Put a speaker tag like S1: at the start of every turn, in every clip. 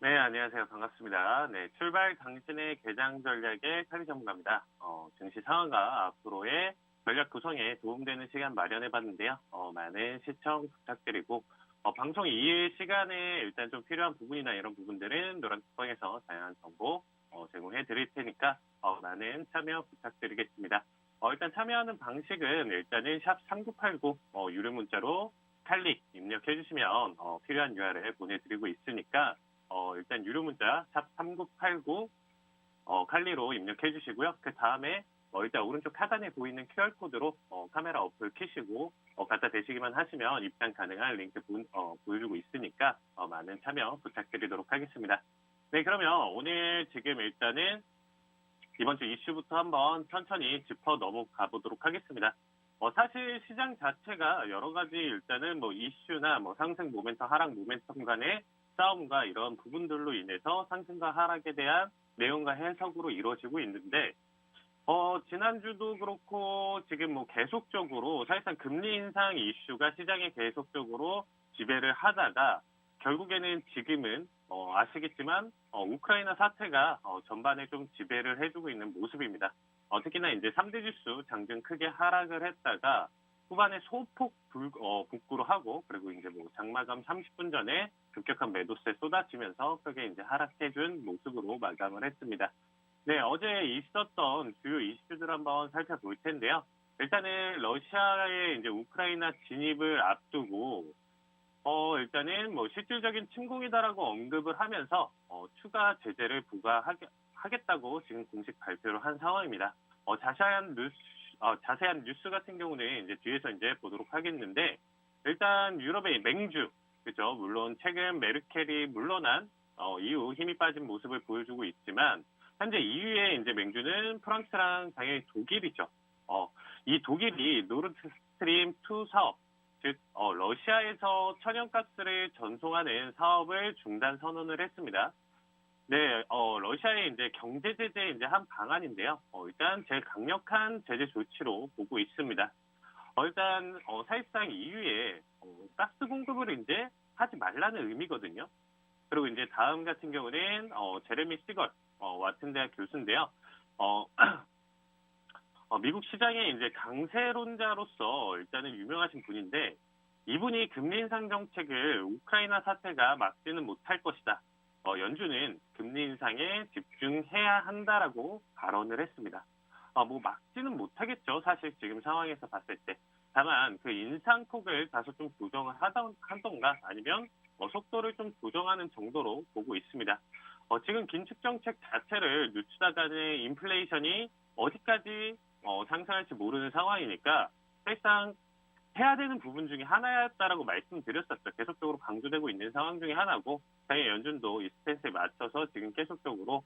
S1: 네, 안녕하세요. 반갑습니다. 네, 출발 당신의 개장 전략의 카리 전문가입니다. 증시 상황과 앞으로의 전략 구성에 도움되는 시간 마련해 봤는데요. 많은 시청 부탁드리고, 방송 이후 시간에 일단 좀 필요한 부분이나 이런 부분들은 노란톡방에서 다양한 정보 제공해 드릴 테니까 많은 참여 부탁드리겠습니다. 일단 참여하는 방식은 일단은 샵 3989 유료 문자로 칼릭 입력해 주시면 필요한 URL 보내드리고 있으니까 일단 유료 문자 샵 3989 칼리로 입력해 주시고요. 그 다음에 일단 오른쪽 하단에 보이는 QR코드로 카메라 어플 켜시고 갖다 대시기만 하시면 입장 가능한 링크 보여주고 있으니까 많은 참여 부탁드리도록 하겠습니다. 네, 그러면 오늘 지금 일단은 이번 주 이슈부터 한번 천천히 짚어 넘어가 보도록 하겠습니다. 사실 시장 자체가 여러 가지 일단은 뭐 이슈나 뭐 상승 모멘텀, 하락 모멘텀 간의 싸움과 이런 부분들로 인해서 상승과 하락에 대한 내용과 해석으로 이루어지고 있는데, 지난주도 그렇고 지금 뭐 계속적으로 사실상 금리 인상 이슈가 시장에 계속적으로 지배를 하다가 결국에는 지금은 아시겠지만 우크라이나 사태가 전반에 좀 지배를 해주고 있는 모습입니다. 특히나 이제 3대 지수 장중 크게 하락을 했다가 후반에 소폭 복구를 하고 그리고 이제 뭐 장마감 30분 전에 급격한 매도세 쏟아지면서 크게 이제 하락해준 모습으로 마감을 했습니다. 네, 어제 있었던 주요 이슈들 한번 살펴볼 텐데요. 일단은 러시아의 이제 우크라이나 진입을 앞두고 일단은 뭐 실질적인 침공이다라고 언급을 하면서 추가 제재를 부과하겠다고 지금 공식 발표를 한 상황입니다. 자세한 뉴스 같은 경우는 이제 뒤에서 이제 보도록 하겠는데, 일단 유럽의 맹주, 그죠? 물론 최근 메르켈이 물러난 이후 힘이 빠진 모습을 보여주고 있지만, 현재 EU의 이제 맹주는 프랑스랑 당연히 독일이죠. 이 독일이 노르드스트림 2 사업, 즉 러시아에서 천연가스를 전송하는 사업을 중단 선언을 했습니다. 네, 러시아의 이제 경제 제재 이제 한 방안인데요. 일단 제일 강력한 제재 조치로 보고 있습니다. 일단 사실상 EU에 가스 공급을 이제 하지 말라는 의미거든요. 그리고 이제 다음 같은 경우는 제레미 시걸 와튼 대학 교수인데요. 어, 미국 시장의 이제 강세론자로서 일단은 유명하신 분인데, 이분이 금리 인상 정책을 우크라이나 사태가 막지는 못할 것이다. 연준은 금리 인상에 집중해야 한다라고 발언을 했습니다. 뭐 막지는 못하겠죠. 사실 지금 상황에서 봤을 때. 다만 그 인상폭을 다소 좀 조정을 하던가 아니면 속도를 좀 조정하는 정도로 보고 있습니다. 지금 긴축 정책 자체를 늦추다가는 인플레이션이 어디까지 상승할지 모르는 상황이니까 사실상 해야 되는 부분 중에 하나였다라고 말씀드렸었죠. 계속적으로 강조되고 있는 상황 중에 하나고, 당연히 연준도 이 스탠스에 맞춰서 지금 계속적으로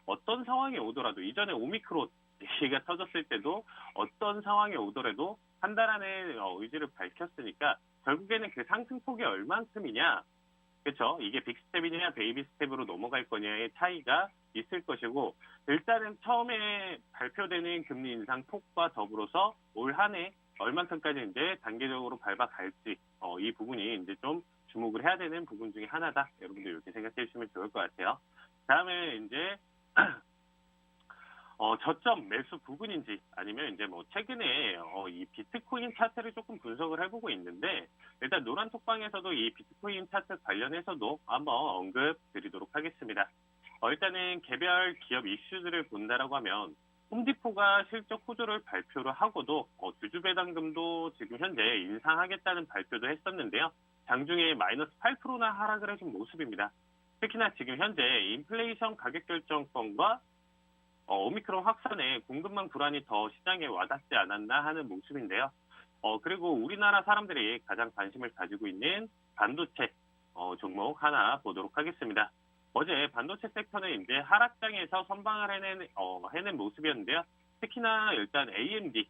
S1: 어떤 상황이 오더라도, 이전에 오미크론 얘기가 터졌을 때도 어떤 상황이 오더라도 한 달 안에 의지를 밝혔으니까 결국에는 그 상승폭이 얼만큼이냐, 그렇죠? 이게 빅스텝이냐 베이비 스텝으로 넘어갈 거냐의 차이가 있을 것이고, 일단은 처음에 발표되는 금리 인상 폭과 더불어서 올 한 해 얼만큼까지 이제 단계적으로 밟아갈지 이 부분이 이제 좀 주목을 해야 되는 부분 중에 하나다. 여러분들 이렇게 생각해 주시면 좋을 것 같아요. 다음에 이제 저점 매수 부분인지 아니면 이제 뭐 최근에 이 비트코인 차트를 조금 분석을 해보고 있는데, 일단 노란 톡방에서도 이 비트코인 차트 관련해서도 한번 언급 드리도록 하겠습니다. 일단은 개별 기업 이슈들을 본다라고 하면 홈디포가 실적 호조를 발표를 하고도 주주배당금도 지금 현재 인상하겠다는 발표도 했었는데요. 장중에 마이너스 8%나 하락을 해준 모습입니다. 특히나 지금 현재 인플레이션 가격 결정권과 오미크론 확산에 공급망 불안이 더 시장에 와닿지 않았나 하는 모습인데요. 그리고 우리나라 사람들이 가장 관심을 가지고 있는 반도체 종목 하나 보도록 하겠습니다. 어제 반도체 섹터는 이제 하락장에서 선방을 해낸 모습이었는데요. 특히나 일단 AMD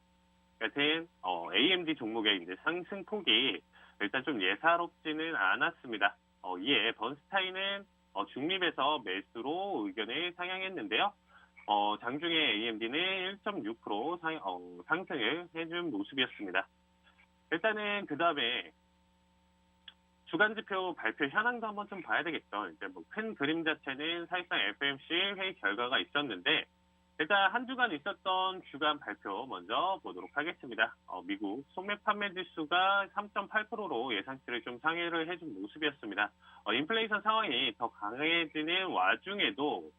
S1: 같은 AMD 종목의 이제 상승폭이 일단 좀 예사롭지는 않았습니다. 이에 번스타인은 중립에서 매수로 의견을 상향했는데요. 장중에 AMD는 1.6% 상승을 해준 모습이었습니다. 일단은 그 다음에 주간 지표 발표 현황도 한번 좀 봐야 되겠죠. 이제 뭐 큰 그림 자체는 사실상 FOMC 회의 결과가 있었는데 일단 한 주간 있었던 주간 발표 먼저 보도록 하겠습니다. 미국 소매 판매 지수가 3.8%로 예상치를 좀 상회를 해준 모습이었습니다. 인플레이션 상황이 더 강해지는 와중에도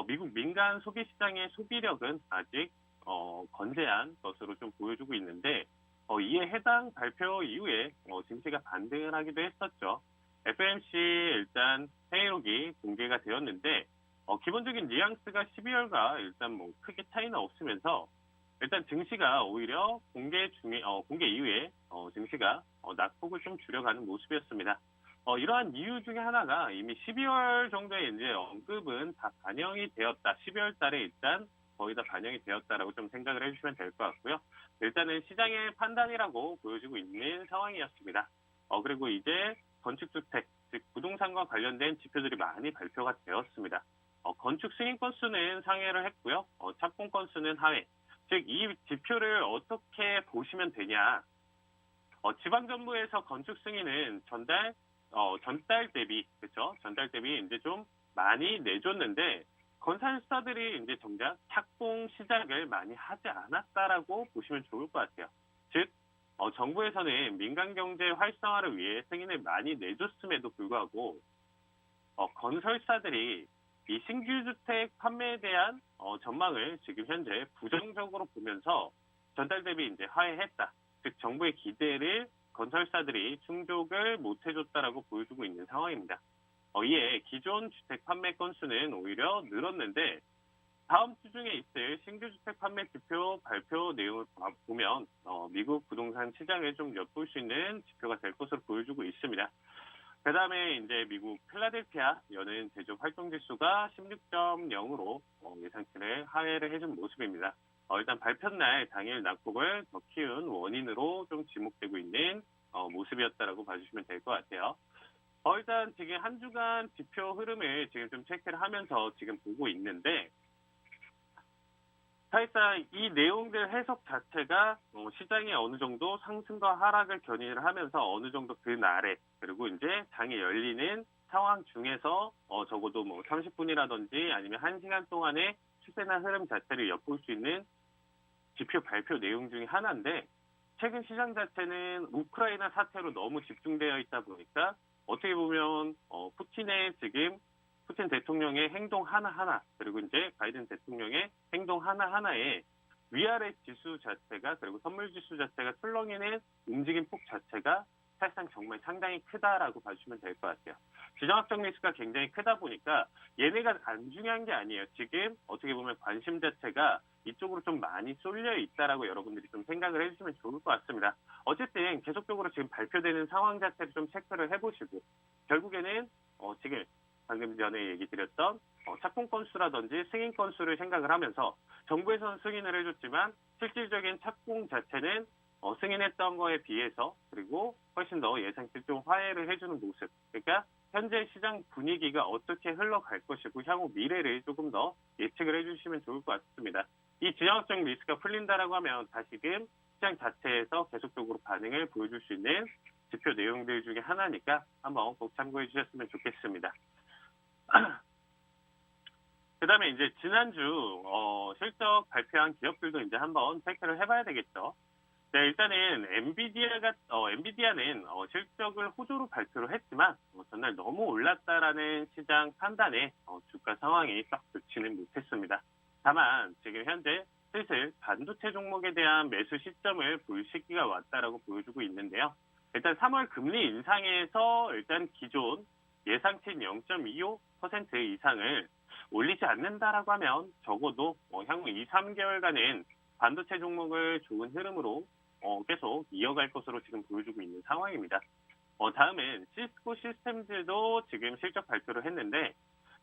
S1: 미국 민간 소비 시장의 소비력은 아직 건재한 것으로 좀 보여주고 있는데 이에 해당 발표 이후에 증시가 반등을 하기도 했었죠. FOMC 일단 회의록이 공개가 되었는데 기본적인 뉘앙스가 12월과 일단 뭐 크게 차이는 없으면서 일단 증시가 오히려 공개 이후에 증시가 낙폭을 좀 줄여가는 모습이었습니다. 이러한 이유 중에 하나가 이미 12월 정도에 이제 언급은 다 반영이 되었다. 12월 달에 일단 거의 다 반영이 되었다라고 좀 생각을 해주시면 될 것 같고요. 일단은 시장의 판단이라고 보여지고 있는 상황이었습니다. 그리고 이제 건축주택, 즉 부동산과 관련된 지표들이 많이 발표가 되었습니다. 건축 승인 건수는 상회를 했고요. 착공 건수는 하회. 즉, 이 지표를 어떻게 보시면 되냐. 지방정부에서 건축 승인은 전달 대비, 그렇죠? 전달 대비 이제 좀 많이 내줬는데, 건설사들이 이제 정작 착공 시작을 많이 하지 않았다라고 보시면 좋을 것 같아요. 즉, 정부에서는 민간 경제 활성화를 위해 승인을 많이 내줬음에도 불구하고, 건설사들이 이 신규 주택 판매에 대한 전망을 지금 현재 부정적으로 보면서 전달 대비 이제 하회했다. 즉 정부의 기대를 건설사들이 충족을 못 해줬다라고 보여주고 있는 상황입니다. 이에 기존 주택 판매 건수는 오히려 늘었는데 다음 주 중에 있을 신규 주택 판매 지표 발표 내용을 보면 미국 부동산 시장을 좀 엿볼 수 있는 지표가 될 것으로 보여주고 있습니다. 그 다음에 이제 미국 필라델피아 연은 제조업 활동 지수가 16.0으로 예상치를 하회를 해준 모습입니다. 일단 발표 날 당일 낙폭을 더 키운 원인으로 좀 지목되고 있는 모습이었다라고 봐주시면 될 것 같아요. 일단 지금 한 주간 지표 흐름을 지금 좀 체크를 하면서 지금 보고 있는데 사실상 이 내용들 해석 자체가 시장이 어느 정도 상승과 하락을 견인을 하면서 어느 정도 그 날에 그리고 이제 장이 열리는 상황 중에서 적어도 뭐 30분이라든지 아니면 1시간 동안의 추세나 흐름 자체를 엿볼 수 있는 지표 발표 내용 중에 하나인데 최근 시장 자체는 우크라이나 사태로 너무 집중되어 있다 보니까 어떻게 보면 푸틴 대통령의 행동 하나하나 그리고 이제 바이든 대통령의 행동 하나하나에 위아래 지수 자체가 그리고 선물 지수 자체가 출렁이는 움직임 폭 자체가 사실상 정말 상당히 크다라고 봐주시면 될 것 같아요. 지정학적 리스크가 굉장히 크다 보니까 얘네가 안 중요한 게 아니에요. 지금 어떻게 보면 관심 자체가 이쪽으로 좀 많이 쏠려 있다라고 여러분들이 좀 생각을 해주시면 좋을 것 같습니다. 어쨌든 계속적으로 지금 발표되는 상황 자체를 좀 체크를 해보시고 결국에는 지금 방금 전에 얘기 드렸던 착공 건수라든지 승인 건수를 생각을 하면서 정부에서는 승인을 해줬지만 실질적인 착공 자체는 승인했던 거에 비해서 그리고 훨씬 더 예상치 좀 화해를 해주는 모습. 그러니까 현재 시장 분위기가 어떻게 흘러갈 것이고 향후 미래를 조금 더 예측을 해주시면 좋을 것 같습니다. 이 지정학적 리스크가 풀린다라고 하면 다시금 시장 자체에서 계속적으로 반응을 보여줄 수 있는 지표 내용들 중에 하나니까 한번 꼭 참고해 주셨으면 좋겠습니다. 그 다음에 이제 지난주 실적 발표한 기업들도 이제 한번 체크를 해봐야 되겠죠. 네, 일단은 엔비디아는 실적을 호조로 발표를 했지만 전날 너무 올랐다라는 시장 판단에 주가 상황이 딱 좋지는 못했습니다. 다만 지금 현재 슬슬 반도체 종목에 대한 매수 시점을 볼 시기가 왔다라고 보여주고 있는데요. 일단 3월 금리 인상에서 일단 기존 예상치인 0.25% 이상을 올리지 않는다라고 하면 적어도 향후 2, 3개월간은 반도체 종목을 좋은 흐름으로 계속 이어갈 것으로 지금 보여주고 있는 상황입니다. 다음은 시스코 시스템즈도 지금 실적 발표를 했는데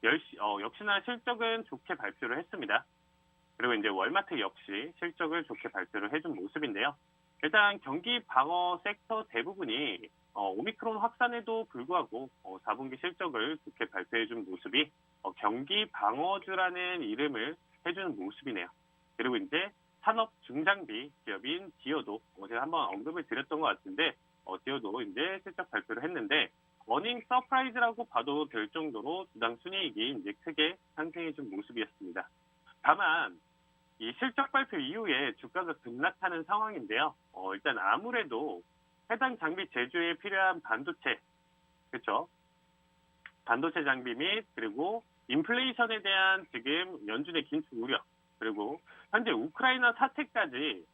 S1: 역시나 실적은 좋게 발표를 했습니다. 그리고 이제 월마트 역시 실적을 좋게 발표를 해준 모습인데요. 일단 경기 방어 섹터 대부분이 오미크론 확산에도 불구하고 4분기 실적을 좋게 발표해준 모습이 경기 방어주라는 이름을 해주는 모습이네요. 그리고 이제 산업 중장비 기업인 디어도 제가 한번 언급을 드렸던 것 같은데 디어도 이제 실적 발표를 했는데 어닝 서프라이즈라고 봐도 될 정도로 주당 순이익이 이제 크게 상승해준 모습이었습니다. 다만 이 실적 발표 이후에 주가가 급락하는 상황인데요. 일단 아무래도 해당 장비 제조에 필요한 반도체, 그렇죠? 반도체 장비 및 그리고 인플레이션에 대한 지금 연준의 긴축 우려, 그리고 현재 우크라이나 사태까지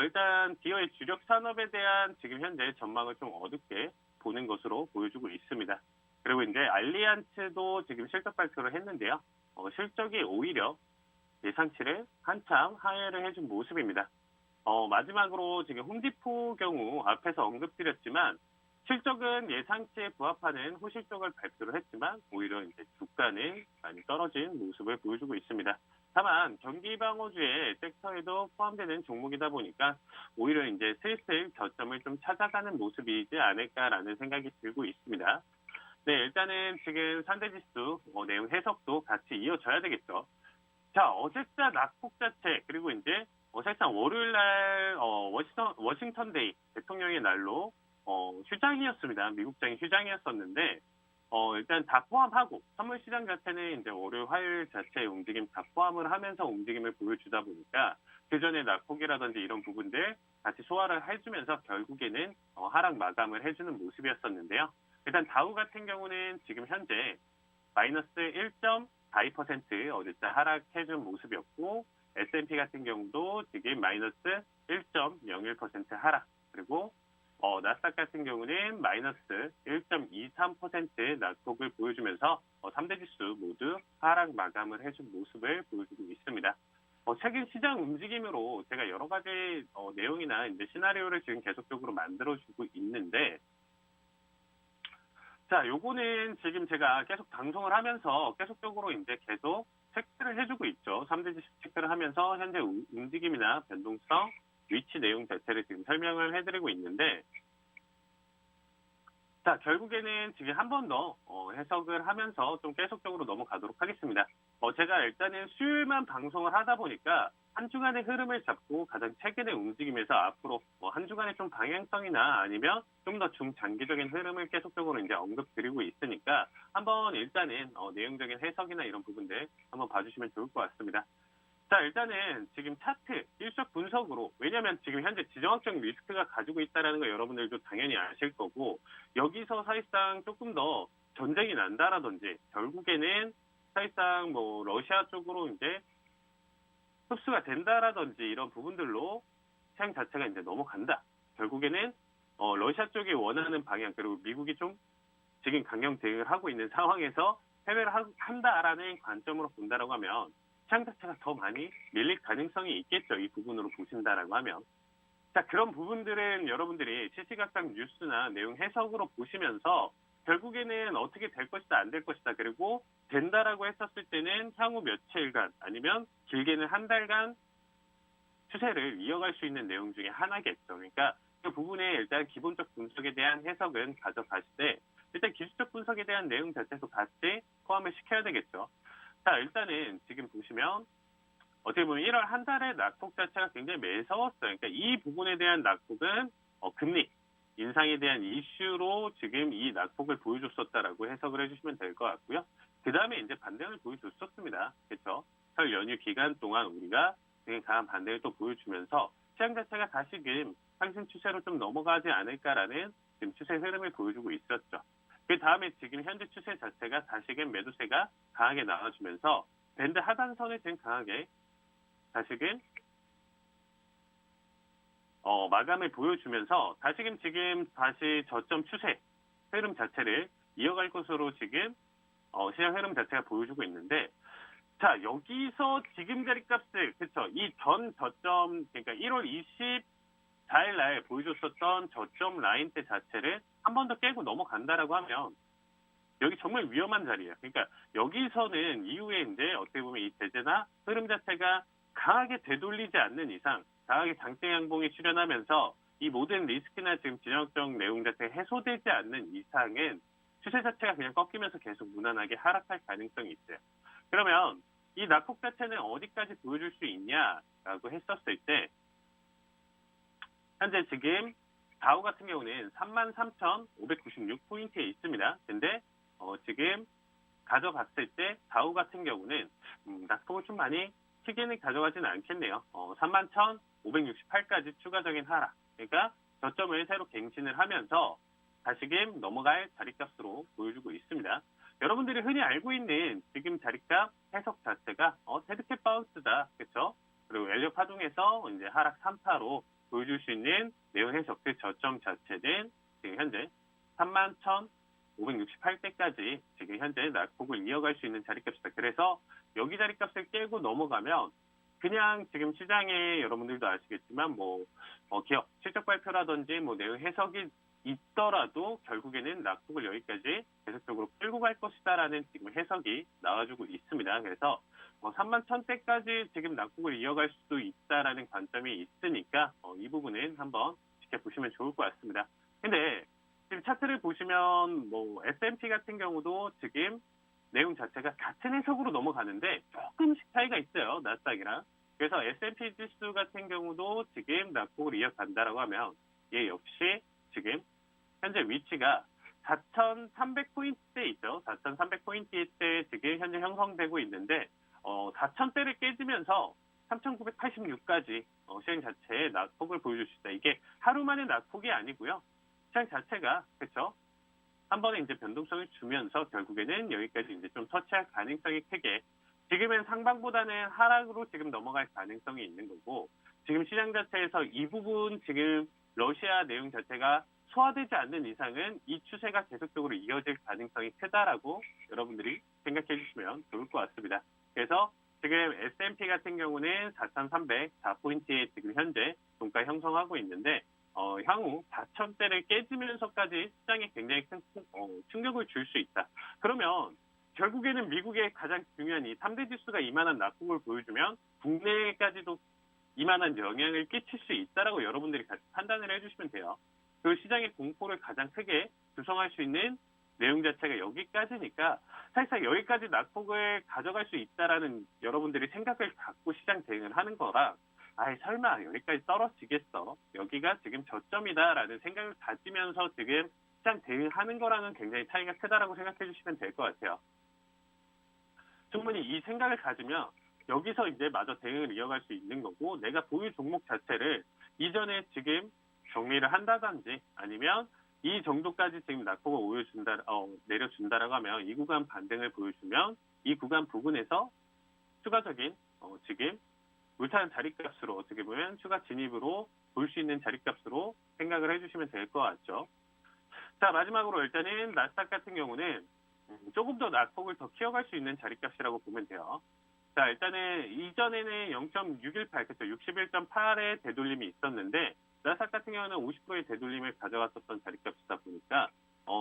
S1: 일단 기어의 주력 산업에 대한 지금 현재 전망을 좀 어둡게 보는 것으로 보여주고 있습니다. 그리고 이제 알리안츠도 지금 실적 발표를 했는데요. 실적이 오히려 예상치를 한참 하회를 해준 모습입니다. 마지막으로 지금 홈디포 경우 앞에서 언급드렸지만 실적은 예상치에 부합하는 호실적을 발표를 했지만 오히려 이제 주가는 많이 떨어진 모습을 보여주고 있습니다. 다만 경기 방어주의 섹터에도 포함되는 종목이다 보니까 오히려 이제 슬슬 저점을 좀 찾아가는 모습이지 않을까라는 생각이 들고 있습니다. 네, 일단은 지금 산대지수 내용 해석도 같이 이어져야 되겠죠. 자, 어제자 낙폭 자체, 그리고 이제 사실상 월요일 날 워싱턴 데이 대통령의 날로 휴장이었습니다. 미국장이 휴장이었었는데 일단 다 포함하고 선물 시장 자체는 이제 월요일 화요일 자체의 움직임 다 포함을 하면서 움직임을 보여주다 보니까 그전에 낙폭이라든지 이런 부분들 같이 소화를 해주면서 결국에는 하락 마감을 해주는 모습이었었는데요. 일단 다우 같은 경우는 지금 현재 마이너스 1.42% 어제자 하락해준 모습이었고 S&P 같은 경우도 지금 마이너스 1.01% 하락, 그리고 나스닥 같은 경우는 마이너스 1.23% 낙폭을 보여주면서 3대 지수 모두 하락 마감을 해준 모습을 보여주고 있습니다. 최근 시장 움직임으로 제가 여러 가지 내용이나 이제 시나리오를 지금 계속적으로 만들어주고 있는데, 자, 요거는 지금 제가 계속 방송을 하면서 계속적으로 이제 계속 체크를 해주고 있죠. 3대 지수 체크를 하면서 현재 움직임이나 변동성, 위치 내용 자체를 지금 설명을 해드리고 있는데, 자, 결국에는 지금 한 번 더 해석을 하면서 좀 계속적으로 넘어가도록 하겠습니다. 제가 일단은 수요일만 방송을 하다 보니까 한 주간의 흐름을 잡고 가장 최근의 움직임에서 앞으로 한 주간의 좀 방향성이나 아니면 좀 더 중장기적인 흐름을 계속적으로 이제 언급드리고 있으니까 한번 일단은 내용적인 해석이나 이런 부분들 한번 봐주시면 좋을 것 같습니다. 자, 일단은 지금 차트, 일적 분석으로, 왜냐면 지금 현재 지정학적 리스크가 가지고 있다는 거 여러분들도 당연히 아실 거고, 여기서 사실상 조금 더 전쟁이 난다라든지, 결국에는 사실상 러시아 쪽으로 이제 흡수가 된다라든지 이런 부분들로 시장 자체가 이제 넘어간다. 결국에는, 러시아 쪽이 원하는 방향, 그리고 미국이 좀 지금 강경 대응을 하고 있는 상황에서 패배를 한다라는 관점으로 본다라고 하면, 시장 자체가 더 많이 밀릴 가능성이 있겠죠. 이 부분으로 보신다라고 하면. 자, 그런 부분들은 여러분들이 실시각각 뉴스나 내용 해석으로 보시면서 결국에는 어떻게 될 것이다, 안 될 것이다, 그리고 된다라고 했었을 때는 향후 며칠간 아니면 길게는 한 달간 추세를 이어갈 수 있는 내용 중에 하나겠죠. 그러니까 그 부분에 일단 기본적 분석에 대한 해석은 가져가시되 일단 기술적 분석에 대한 내용 자체도 같이 포함을 시켜야 되겠죠. 자, 일단은 지금 보시면 어떻게 보면 1월 한 달의 낙폭 자체가 굉장히 매서웠어요. 그러니까 이 부분에 대한 낙폭은 금리 인상에 대한 이슈로 지금 이 낙폭을 보여줬었다라고 해석을 해주시면 될 것 같고요. 그 다음에 이제 반등을 보여줬었습니다. 그렇죠? 설 연휴 기간 동안 우리가 되게 강한 반등을 또 보여주면서 시장 자체가 다시금 상승 추세로 좀 넘어가지 않을까라는 지금 추세 흐름을 보여주고 있었죠. 그 다음에 지금 현재 추세 자체가 다시금 매도세가 강하게 나와주면서 밴드 하단선을 지금 강하게 다시금 마감을 보여주면서 다시금 지금 다시 저점 추세 흐름 자체를 이어갈 것으로 지금 시장 흐름 자체가 보여주고 있는데, 자, 여기서 지금 자리값을, 그쵸, 이 전 저점, 그러니까 1월 24일 날 보여줬었던 저점 라인대 자체를 한 번 더 깨고 넘어간다라고 하면 여기 정말 위험한 자리예요. 그러니까 여기서는 이후에 이제 어떻게 보면 이 제재나 흐름 자체가 강하게 되돌리지 않는 이상, 강하게 장대 양봉이 출현하면서 이 모든 리스크나 지금 진영적 내용 자체가 해소되지 않는 이상은 추세 자체가 그냥 꺾이면서 계속 무난하게 하락할 가능성이 있어요. 그러면 이 낙폭 자체는 어디까지 보여줄 수 있냐라고 했었을 때 현재 지금 다우 같은 경우는 33,596포인트에 있습니다. 근데 지금 가져갔을 때 다우 같은 경우는 낙폭을 좀 많이 크게는 가져가지는 않겠네요. 31,568까지 추가적인 하락. 그러니까 저점을 새로 갱신을 하면서 다시금 넘어갈 자리값으로 보여주고 있습니다. 여러분들이 흔히 알고 있는 지금 자리값 해석 자체가 데드캣 바운스다. 그렇죠? 그리고 엘리엇 파동에서 이제 하락 3파로 보여줄 수 있는 내용 해석 그 저점 자체는 지금 현재 31,568대까지 지금 현재 낙폭을 이어갈 수 있는 자리값이다. 그래서 여기 자리값을 깨고 넘어가면 그냥 지금 시장에 여러분들도 아시겠지만 기업 실적 발표라든지 내용 해석이 있더라도 결국에는 낙폭을 여기까지 계속적으로 끌고 갈 것이다라는 지금 해석이 나와주고 있습니다. 그래서 31,000대까지 지금 낙폭을 이어갈 수도 있다라는 관점이 있으니까 이 부분은 한번 지켜보시면 좋을 것 같습니다. 근데 지금 차트를 보시면 S&P 같은 경우도 지금 내용 자체가 같은 해석으로 넘어가는데 조금씩 차이가 있어요. 나스닥이랑. 그래서 S&P 지수 같은 경우도 지금 낙폭을 이어간다라고 하면 얘 역시 지금 현재 위치가 4,300포인트대 있죠. 4,300포인트대 지금 현재 형성되고 있는데 4,000대를 깨지면서 3,986까지 시장 자체의 낙폭을 보여줄 수 있다. 이게 하루 만의 낙폭이 아니고요. 시장 자체가 그렇죠. 한 번에 이제 변동성을 주면서 결국에는 여기까지 이제 좀 터치할 가능성이 크게 지금은 상방보다는 하락으로 지금 넘어갈 가능성이 있는 거고 지금 시장 자체에서 이 부분 지금 러시아 내용 자체가 소화되지 않는 이상은 이 추세가 계속적으로 이어질 가능성이 크다라고 여러분들이 생각해 주시면 좋을 것 같습니다. 그래서 지금 S&P 같은 경우는 4,304포인트에 지금 현재 종가 형성하고 있는데 향후 4,000대를 깨지면서까지 시장에 굉장히 큰 충격을 줄 수 있다. 그러면 결국에는 미국의 가장 중요한 이 3대 지수가 이만한 낙폭을 보여주면 국내까지도 이만한 영향을 끼칠 수 있다라고 여러분들이 같이 판단을 해주시면 돼요. 그 시장의 공포를 가장 크게 구성할 수 있는 내용 자체가 여기까지니까 사실상 여기까지 낙폭을 가져갈 수 있다라는 여러분들이 생각을 갖고 시장 대응을 하는 거라 설마 여기까지 떨어지겠어. 여기가 지금 저점이다라는 생각을 가지면서 지금 시장 대응하는 거랑은 굉장히 차이가 크다라고 생각해 주시면 될 것 같아요. 충분히 이 생각을 가지면 여기서 이제 마저 대응을 이어갈 수 있는 거고 내가 보유 종목 자체를 이전에 지금 정리를 한다든지 아니면 이 정도까지 지금 낙폭을 내려준다라고 하면 이 구간 반등을 보여주면 이 구간 부근에서 추가적인 지금 물타는 자리값으로 어떻게 보면 추가 진입으로 볼 수 있는 자리값으로 생각을 해주시면 될 것 같죠. 자, 마지막으로 일단은 나스닥 같은 경우는 조금 더 낙폭을 더 키워갈 수 있는 자리값이라고 보면 돼요. 자, 일단은 이전에는 0.618, 그렇죠. 61.8의 되돌림이 있었는데 나스닥 같은 경우는 50%의 되돌림을 가져갔었던 자리값이다 보니까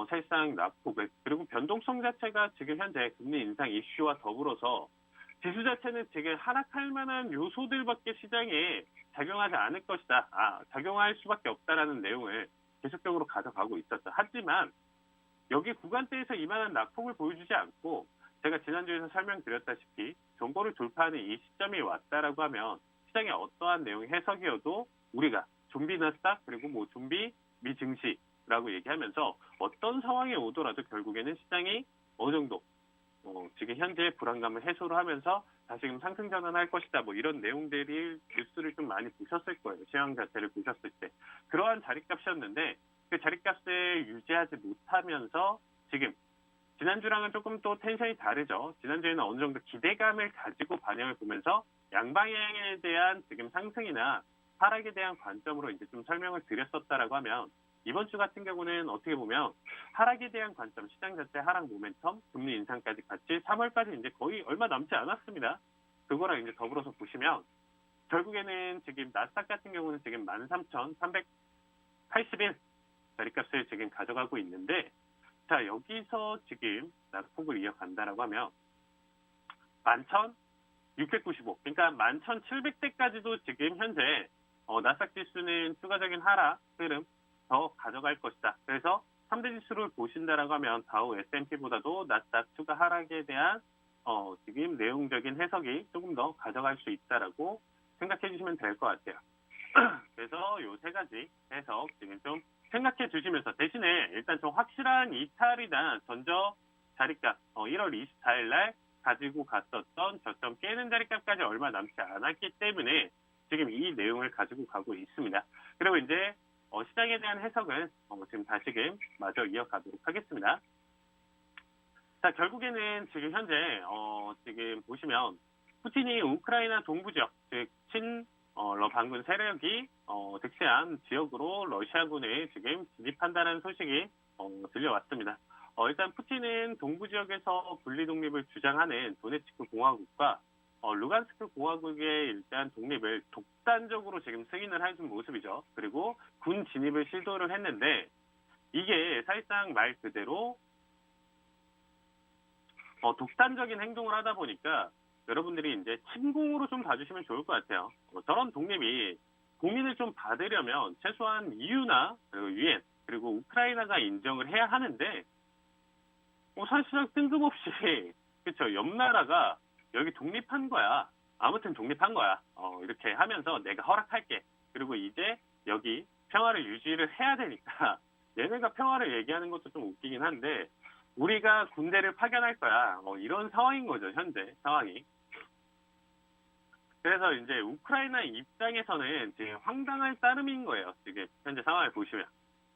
S1: 사실상 낙폭 그리고 변동성 자체가 지금 현재 금리 인상 이슈와 더불어서 지수 자체는 지금 하락할 만한 요소들밖에 시장에 작용하지 않을 것이다. 작용할 수밖에 없다라는 내용을 계속적으로 가져가고 있었죠. 하지만 여기 구간대에서 이만한 낙폭을 보여주지 않고 제가 지난주에서 설명드렸다시피 종고를 돌파하는 이 시점이 왔다라고 하면 시장의 어떠한 내용의 해석이어도 우리가 좀비 나스닥 그리고 좀비 미증시라고 얘기하면서 어떤 상황이 오더라도 결국에는 시장이 어느 정도 지금 현재 불안감을 해소를 하면서 다시금 상승 전환할 것이다. 이런 내용들이 뉴스를 좀 많이 보셨을 거예요. 시황 자체를 보셨을 때. 그러한 자리값이었는데 그 자리값을 유지하지 못하면서 지금 지난주랑은 조금 또 텐션이 다르죠. 지난주에는 어느 정도 기대감을 가지고 반영을 보면서 양방향에 대한 지금 상승이나 하락에 대한 관점으로 이제 좀 설명을 드렸었다라고 하면 이번 주 같은 경우는 어떻게 보면 하락에 대한 관점, 시장 자체 하락 모멘텀, 금리 인상까지 같이 3월까지 이제 거의 얼마 남지 않았습니다. 그거랑 이제 더불어서 보시면 결국에는 지금 나스닥 같은 경우는 지금 13,381 자리값을 지금 가져가고 있는데 자, 여기서 지금 낙폭을 이어간다라고 하면 11,695, 그러니까 11,700대까지도 지금 현재 나스닥 지수는 추가적인 하락 흐름 더 가져갈 것이다. 그래서 3대 지수를 보신다라고 하면 다우 S&P보다도 나스닥 추가 하락에 대한 지금 내용적인 해석이 조금 더 가져갈 수 있다라고 생각해 주시면 될 것 같아요. 그래서 요 세 가지 해석 지금 좀 생각해 주시면서 대신에 일단 좀 확실한 이탈이나 전저 자리값 1월 24일 날 가지고 갔었던 저점 깨는 자리값까지 얼마 남지 않았기 때문에 지금 이 내용을 가지고 가고 있습니다. 그리고 이제 시장에 대한 해석은 지금 다시금 마저 이어가도록 하겠습니다. 자, 결국에는 지금 현재 지금 보시면 푸틴이 우크라이나 동부 지역, 즉 반군 세력이 득세한 지역으로 러시아군에 지금 진입한다는 소식이 들려왔습니다. 일단 푸틴은 동부 지역에서 분리 독립을 주장하는 도네츠크 공화국과 루간스크 공화국의 일단 독립을 독단적으로 지금 승인을 해준 모습이죠. 그리고 군 진입을 시도를 했는데 이게 사실상 말 그대로 독단적인 행동을 하다 보니까 여러분들이 이제 침공으로 좀 봐주시면 좋을 것 같아요. 저런 독립이 공인을 좀 받으려면 최소한 EU나 그리고 UN 그리고 우크라이나가 인정을 해야 하는데 사실상 뜬금없이 그렇죠. 옆 나라가 여기 독립한 거야. 아무튼 독립한 거야. 이렇게 하면서 내가 허락할게. 그리고 이제 여기 평화를 유지를 해야 되니까 얘네가 평화를 얘기하는 것도 좀 웃기긴 한데 우리가 군대를 파견할 거야. 이런 상황인 거죠. 현재 상황이. 그래서 이제 우크라이나 입장에서는 지금 황당할 따름인 거예요. 지금 현재 상황을 보시면.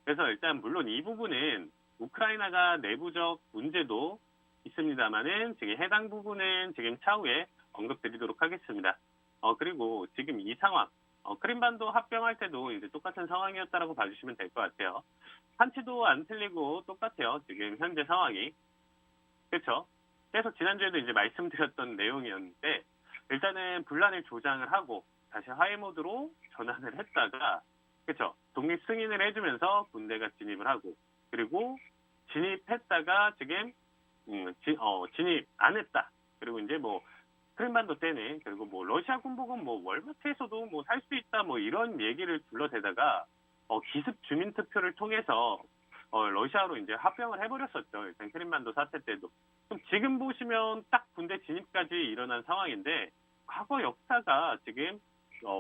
S1: 그래서 일단 물론 이 부분은 우크라이나가 내부적 문제도 있습니다만은 지금 해당 부분은 지금 차후에 언급드리도록 하겠습니다. 그리고 지금 이 상황, 크림반도 합병할 때도 이제 똑같은 상황이었다라고 봐주시면 될 것 같아요. 한치도 안 틀리고 똑같아요. 지금 현재 상황이. 그렇죠? 계속 지난주에도 이제 말씀드렸던 내용이었는데 일단은 분란을 조장을 하고 다시 화해 모드로 전환을 했다가 그렇죠? 독립 승인을 해주면서 군대가 진입을 하고 그리고 진입했다가 지금 진입 안 했다. 그리고 이제 뭐 크림반도 때는 그리고 뭐 러시아 군복은 뭐 월마트에서도 뭐 살 수 있다 뭐 이런 얘기를 둘러대다가 기습 주민 투표를 통해서 러시아로 이제 합병을 해버렸었죠. 일단 크림반도 사태 때도. 그럼 지금 보시면 딱 군대 진입까지 일어난 상황인데 과거 역사가 지금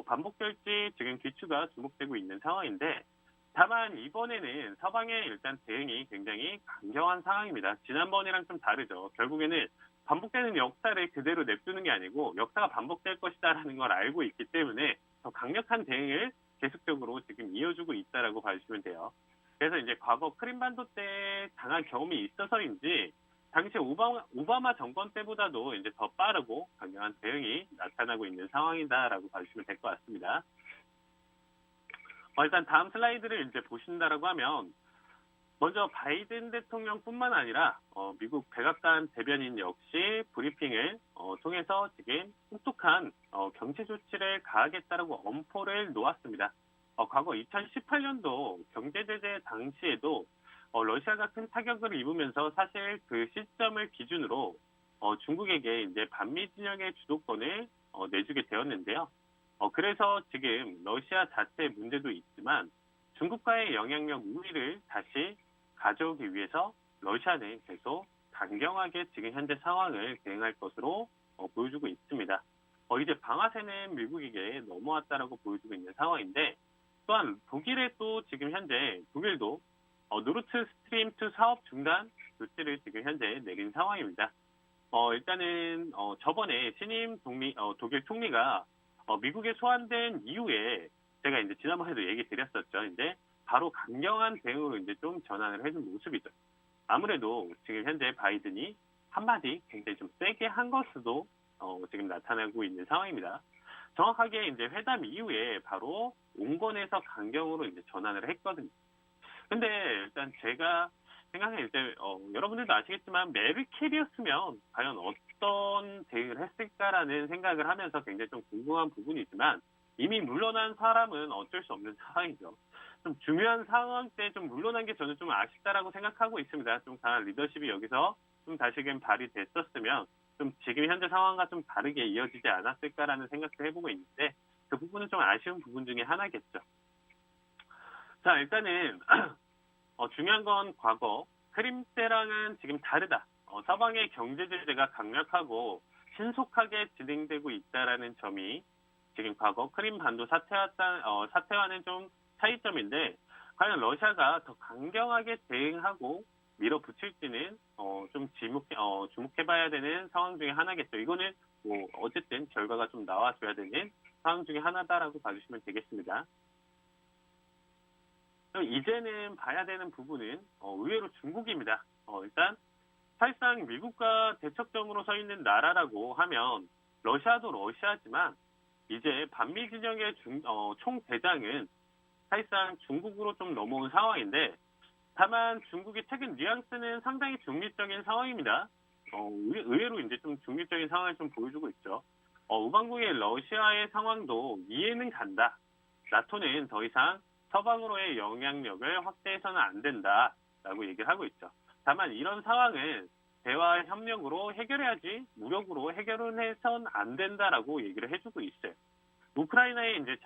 S1: 반복될지 지금 귀추가 주목되고 있는 상황인데 다만 이번에는 서방의 일단 대응이 굉장히 강경한 상황입니다. 지난번이랑 좀 다르죠. 결국에는 반복되는 역사를 그대로 냅두는 게 아니고 역사가 반복될 것이다라는 걸 알고 있기 때문에 더 강력한 대응을 계속적으로 지금 이어주고 있다라고 봐주시면 돼요. 그래서 이제 과거 크림반도 때 당한 경험이 있어서인지 당시 오바마 정권 때보다도 이제 더 빠르고 강경한 대응이 나타나고 있는 상황이다라고 봐주시면 될 것 같습니다. 일단 다음 슬라이드를 이제 보신다라고 하면 먼저 바이든 대통령뿐만 아니라 미국 백악관 대변인 역시 브리핑을 통해서 지금 혹독한 경제 조치를 가하겠다라고 엄포를 놓았습니다. 과거 2018년도 경제 제재 당시에도 러시아가 큰 타격을 입으면서 사실 그 시점을 기준으로 중국에게 이제 반미 진영의 주도권을 내주게 되었는데요. 그래서 지금 러시아 자체의 문제도 있지만 중국과의 영향력 우위를 다시 가져오기 위해서 러시아는 계속 강경하게 지금 현재 상황을 대응할 것으로 보여주고 있습니다. 이제 방아쇠는 미국에게 넘어왔다라고 보여주고 있는 상황인데 또한 독일의 또 지금 현재 독일도 노르트 스트림 2 사업 중단 조치를 지금 현재 내린 상황입니다. 일단은 저번에 신임 독일 총리가 미국에 소환된 이후에 제가 이제 지난번에도 얘기 드렸었죠. 이제 바로 강경한 대응으로 이제 좀 전환을 해준 모습이죠. 아무래도 지금 현재 바이든이 한마디 굉장히 좀 세게 한 것으로 지금 나타나고 있는 상황입니다. 정확하게 이제 회담 이후에 바로 온건에서 강경으로 이제 전환을 했거든요. 근데 일단 제가 생각할 때 여러분들도 아시겠지만 메르켈이었으면 과연 어떤 대응을 했을까라는 생각을 하면서 굉장히 좀 궁금한 부분이지만 이미 물러난 사람은 어쩔 수 없는 상황이죠. 좀 중요한 상황 때 좀 물러난 게 저는 좀 아쉽다라고 생각하고 있습니다. 좀 강한 리더십이 여기서 좀 다시금 발휘됐었으면 좀 지금 현재 상황과 좀 다르게 이어지지 않았을까라는 생각도 해보고 있는데 그 부분은 좀 아쉬운 부분 중에 하나겠죠. 자, 일단은 중요한 건 과거 크림 때랑은 지금 다르다. 서방의 경제 제재가 강력하고 신속하게 진행되고 있다라는 점이 지금 과거 크림 반도 사태와는 좀 차이점인데 과연 러시아가 더 강경하게 대응하고 밀어붙일지는 좀 주목해봐야 되는 상황 중에 하나겠죠. 이거는 뭐 어쨌든 결과가 좀 나와줘야 되는 상황 중에 하나다라고 봐주시면 되겠습니다. 그럼 이제는 봐야 되는 부분은 의외로 중국입니다. 일단 사실상 미국과 대척점으로 서 있는 나라라고 하면 러시아도 러시아지만 이제 반미 진영의 총대장은 사실상 중국으로 좀 넘어온 상황인데 다만 중국의 최근 뉘앙스는 상당히 중립적인 상황입니다. 의외로 이제 좀 중립적인 상황을 좀 보여주고 있죠. 우방국의 러시아의 상황도 이해는 간다. 나토는 더 이상 서방으로의 영향력을 확대해서는 안 된다라고 얘기를 하고 있죠. 다만 이런 상황은 대화 협력으로 해결해야지 무력으로 해결은 해선 안 된다라고 얘기를 해주고 있어요. 우크라이나의 이제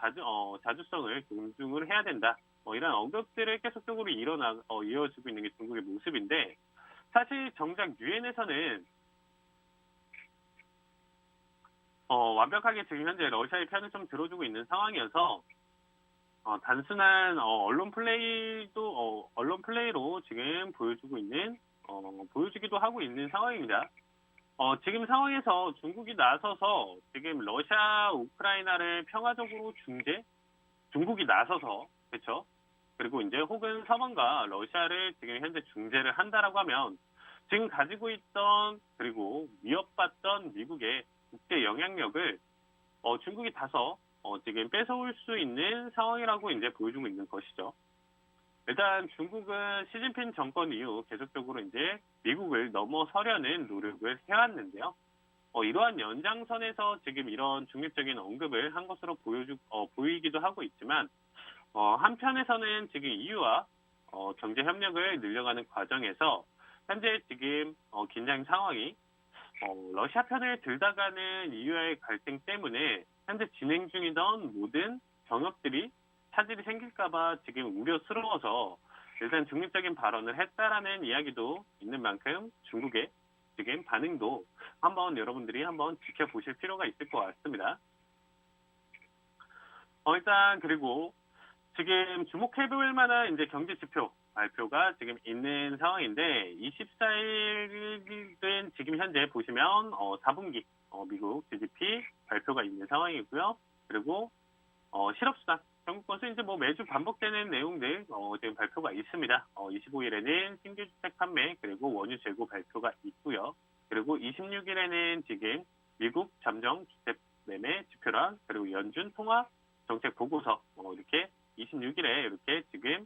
S1: 자주성을 존중을 해야 된다. 이런 언급들을 계속적으로 이어지고 있는 게 중국의 모습인데 사실 정작 유엔에서는 완벽하게 지금 현재 러시아의 편을 좀 들어주고 있는 상황이어서 단순한 언론 플레이로 지금 보여주기도 하고 있는 상황입니다. 지금 상황에서 중국이 나서서 지금 러시아, 우크라이나를 평화적으로 중국이 나서서, 그렇죠? 그리고 이제 혹은 서방과 러시아를 지금 현재 중재를 한다라고 하면 지금 가지고 있던 그리고 위협받던 미국의 국제 영향력을 중국이 다소 지금 뺏어올 수 있는 상황이라고 이제 보여주고 있는 것이죠. 일단 중국은 시진핑 정권 이후 계속적으로 이제 미국을 넘어서려는 노력을 해왔는데요. 이러한 연장선에서 지금 이런 중립적인 언급을 한 것으로 보이기도 하고 있지만, 한편에서는 지금 EU와 경제 협력을 늘려가는 과정에서 현재 지금 긴장 상황이 러시아 편을 들다가는 EU와의 갈등 때문에 현재 진행 중이던 모든 경협들이 차질이 생길까봐 지금 우려스러워서 일단 중립적인 발언을 했다라는 이야기도 있는 만큼 중국의 지금 반응도 여러분들이 한번 지켜보실 필요가 있을 것 같습니다. 일단 그리고 지금 주목해볼 만한 이제 경제 지표 발표가 지금 있는 상황인데 24일은 지금 현재 보시면 4분기 미국 GDP 발표가 있는 상황이고요. 그리고 실업수당 전국 건수 이제 뭐 매주 반복되는 내용들 지금 발표가 있습니다. 25일에는 신규 주택 판매 그리고 원유 재고 발표가 있고요. 그리고 26일에는 지금 미국 잠정 주택 매매 지표랑 그리고 연준 통화 정책 보고서 이렇게 26일에 이렇게 지금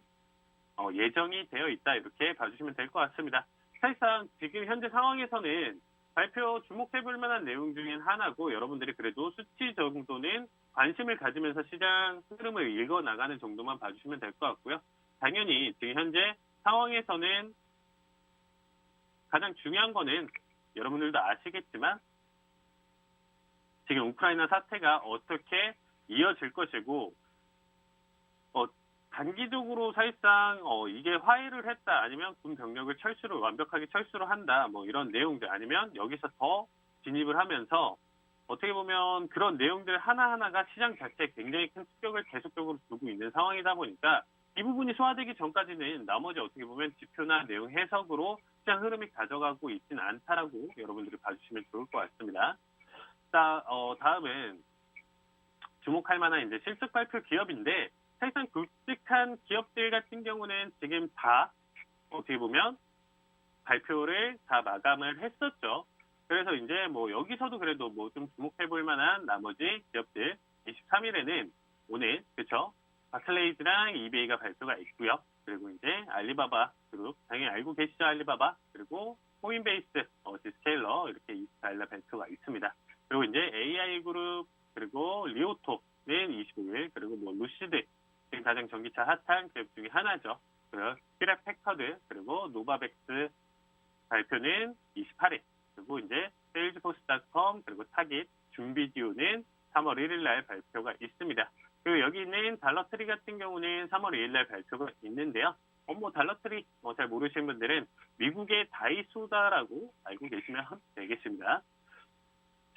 S1: 예정이 되어 있다 이렇게 봐주시면 될 것 같습니다. 사실상 지금 현재 상황에서는 발표 주목해볼 만한 내용 중인 하나고 여러분들이 그래도 수치 정도는 관심을 가지면서 시장 흐름을 읽어나가는 정도만 봐주시면 될 것 같고요. 당연히 지금 현재 상황에서는 가장 중요한 거는 여러분들도 아시겠지만 지금 우크라이나 사태가 어떻게 이어질 것이고 단기적으로 사실상 이게 화해를 했다 아니면 군 병력을 완벽하게 철수를 한다 뭐 이런 내용들 아니면 여기서 더 진입을 하면서 어떻게 보면 그런 내용들 하나하나가 시장 자체에 굉장히 큰 충격을 계속적으로 주고 있는 상황이다 보니까 이 부분이 소화되기 전까지는 나머지 어떻게 보면 지표나 내용 해석으로 시장 흐름이 가져가고 있지는 않다라고 여러분들이 봐주시면 좋을 것 같습니다. 자, 다음은 주목할 만한 이제 실적 발표 기업인데 사실상 굵직한 기업들 같은 경우는 지금 다 어떻게 보면 발표를 다 마감을 했었죠. 그래서 이제 뭐 여기서도 그래도 뭐 좀 주목해 볼 만한 나머지 기업들 23일에는 오늘 그렇죠. 바클레이즈랑 이베이가 발표가 있고요. 그리고 이제 알리바바 그룹 당연히 알고 계시죠 알리바바 그리고 코인베이스 디스케일러 이렇게 24일날 발표가 있습니다. 그리고 이제 AI 그룹 그리고 리오토는 25일 그리고 뭐 루시드 지금 가장 전기차 핫한 기업 중에 하나죠. 그리고 퓨렉 패커드 그리고 노바백스 발표는 28일 그리고 이제 세일즈포스닷컴 그리고 타깃 준비디오는 3월 1일 날 발표가 있습니다. 그리고 여기 있는 달러트리 같은 경우는 3월 2일 날 발표가 있는데요. 뭐 달러트리 잘 모르시는 분들은 미국의 다이소다라고 알고 계시면 되겠습니다.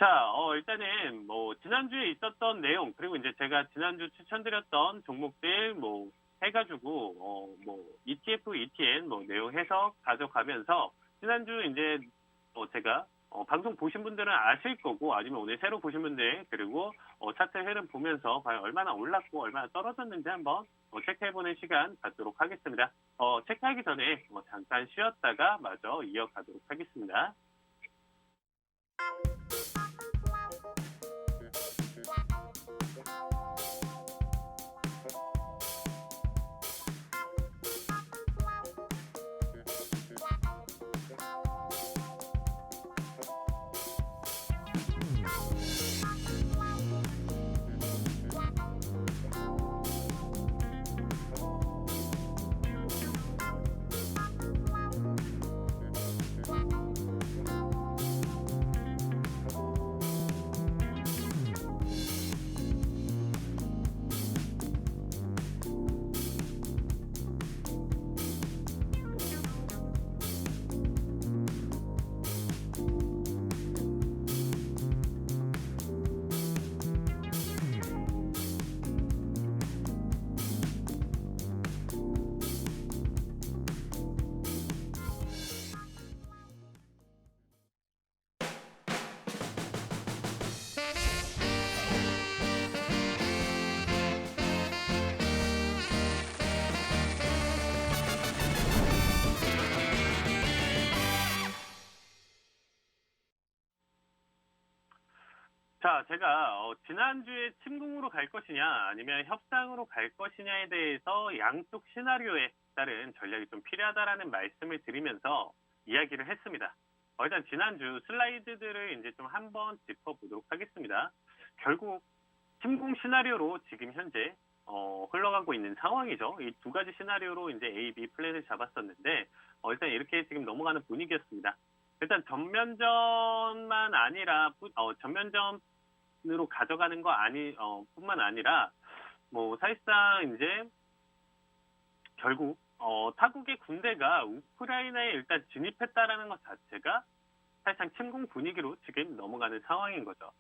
S1: 자, 일단은 뭐 지난주에 있었던 내용 그리고 이제 제가 지난주 추천드렸던 종목들 뭐 해가지고 뭐 ETF, ETN 뭐 내용 해서 가져가면서 지난주 이제 제가 방송 보신 분들은 아실 거고 아니면 오늘 새로 보신 분들 그리고 차트 흐름 보면서 과연 얼마나 올랐고 얼마나 떨어졌는지 한번 체크해보는 시간 갖도록 하겠습니다. 체크하기 전에 잠깐 쉬었다가 마저 이어가도록 하겠습니다. 자, 제가 지난주에 침공으로 갈 것이냐 아니면 협상으로 갈 것이냐에 대해서 양쪽 시나리오에 따른 전략이 좀 필요하다라는 말씀을 드리면서 이야기를 했습니다. 일단 지난주 슬라이드들을 이제 좀 한번 짚어보도록 하겠습니다. 결국 침공 시나리오로 지금 현재 흘러가고 있는 상황이죠. 이 두 가지 시나리오로 이제 A, B 플랜을 잡았었는데 일단 이렇게 지금 넘어가는 분위기였습니다. 일단 전면전만 아니라 전면전으로 가져가는 거 뿐만 아니라 뭐 사실상 이제 결국 타국의 군대가 우크라이나에 일단 진입했다라는 것 자체가 사실상 침공 분위기로 지금 넘어가는 상황인 거죠.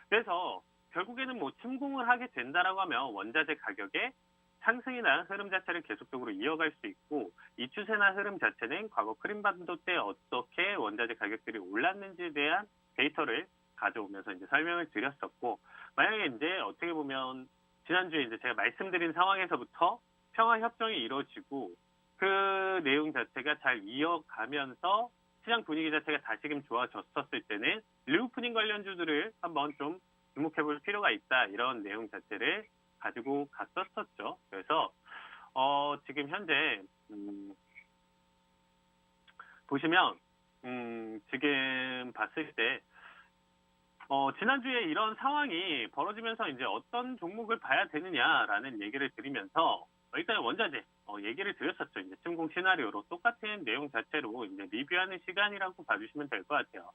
S1: 그래서 결국에는 뭐 침공을 하게 된다라고 하면 원자재 가격의 상승이나 흐름 자체를 계속적으로 이어갈 수 있고 이 추세나 흐름 자체는 과거 크림반도 때 어떻게 원자재 가격들이 올랐는지에 대한 데이터를 가져오면서 이제 설명을 드렸었고 만약에 이제 어떻게 보면 지난주에 이제 제가 말씀드린 상황에서부터 평화 협정이 이루어지고 그 내용 자체가 잘 이어가면서 시장 분위기 자체가 다시금 좋아졌었을 때는 리오프닝 관련주들을 한번 좀 주목해 볼 필요가 있다 이런 내용 자체를 가지고 갔었었죠. 그래서 지금 현재 보시면 지금 봤을 때 지난주에 이런 상황이 벌어지면서 이제 어떤 종목을 봐야 되느냐라는 얘기를 드리면서 일단 원자재 얘기를 드렸었죠. 이제 침공 시나리오로 똑같은 내용 자체로 이제 리뷰하는 시간이라고 봐주시면 될 것 같아요.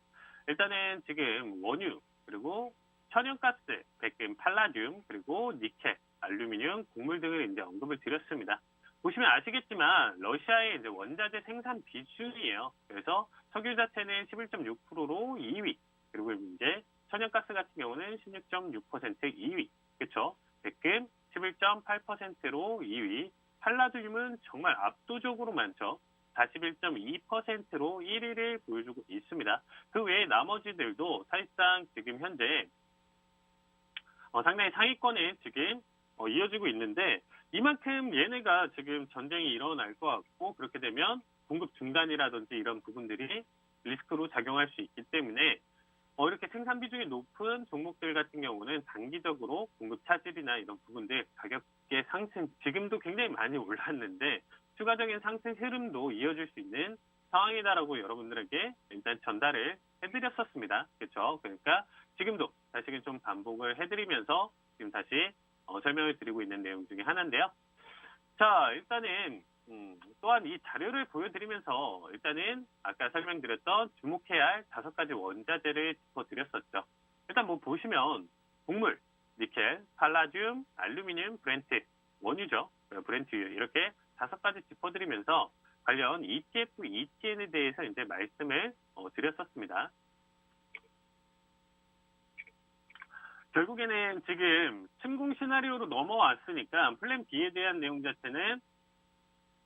S1: 일단은 지금 원유 그리고 천연가스, 백금, 팔라듐, 그리고 니켈, 알루미늄, 곡물 등을 이제 언급을 드렸습니다. 보시면 아시겠지만 러시아의 이제 원자재 생산 비중이에요. 그래서 석유 자체는 11.6%로 2위, 그리고 이제 천연가스 같은 경우는 16.6% 2위, 그렇죠? 백금 11.8%로 2위, 팔라듐은 정말 압도적으로 많죠. 41.2%로 1위를 보여주고 있습니다. 그 외에 나머지들도 사실상 지금 현재 상당히 상위권에 지금 이어지고 있는데 이만큼 얘네가 지금 전쟁이 일어날 것 같고 그렇게 되면 공급 중단이라든지 이런 부분들이 리스크로 작용할 수 있기 때문에 이렇게 생산 비중이 높은 종목들 같은 경우는 단기적으로 공급 차질이나 이런 부분들 가격의 상승 지금도 굉장히 많이 올랐는데 추가적인 상승 흐름도 이어질 수 있는 상황이다라고 여러분들에게 일단 전달을 해드렸었습니다. 그렇죠? 그러니까 지금도 다시금 좀 반복을 해드리면서 지금 다시 설명을 드리고 있는 내용 중에 하나인데요. 자, 일단은 또한 이 자료를 보여드리면서 일단은 아까 설명드렸던 주목해야 할 5가지 원자재를 짚어드렸었죠. 일단 뭐 보시면 곡물, 니켈, 팔라듐, 알루미늄, 브렌트, 원유죠. 브렌트 이렇게 5가지 짚어드리면서 관련 ETF, ETN에 대해서 이제 말씀을 드렸었습니다. 결국에는 지금 침공 시나리오로 넘어왔으니까 플랜 B에 대한 내용 자체는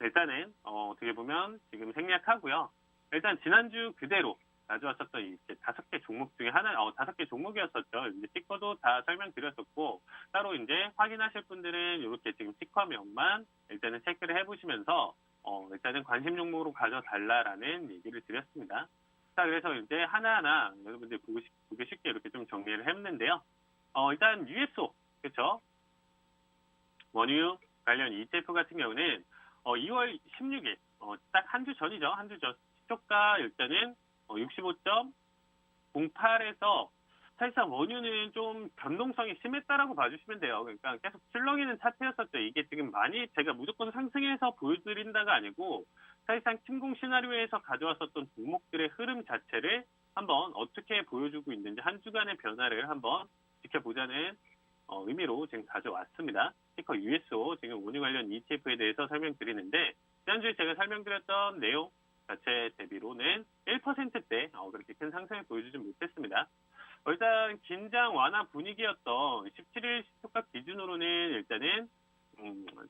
S1: 일단은 어떻게 보면 지금 생략하고요. 일단 지난주 그대로 가져왔었던 이제 5개 종목 중에 하나, 5개 종목이었었죠. 이제 티커도 다 설명드렸었고, 따로 이제 확인하실 분들은 이렇게 지금 티커명만 일단은 체크를 해보시면서, 일단은 관심 종목으로 가져달라라는 얘기를 드렸습니다. 자, 그래서 이제 하나하나 여러분들 보기 쉽게 이렇게 좀 정리를 했는데요. 일단 USO, 그렇죠? 원유 관련 ETF 같은 경우는 2월 16일, 딱 한 주 전이죠. 한 주 전. 시초가 일단은 65.08에서 사실상 원유는 좀 변동성이 심했다라고 봐주시면 돼요. 그러니까 계속 출렁이는 차트였었죠. 이게 지금 많이 제가 무조건 상승해서 보여드린다가 아니고 사실상 침공 시나리오에서 가져왔었던 종목들의 흐름 자체를 한번 어떻게 보여주고 있는지 한 주간의 변화를 한번 지켜보자는 의미로 지금 가져왔습니다. 티커 USO 지금 원유 관련 ETF에 대해서 설명드리는데 지난주에 제가 설명드렸던 내용 자체 대비로는 1%대 그렇게 큰 상승을 보여주지 못했습니다. 일단 긴장 완화 분위기였던 17일 시초가 기준으로는 일단은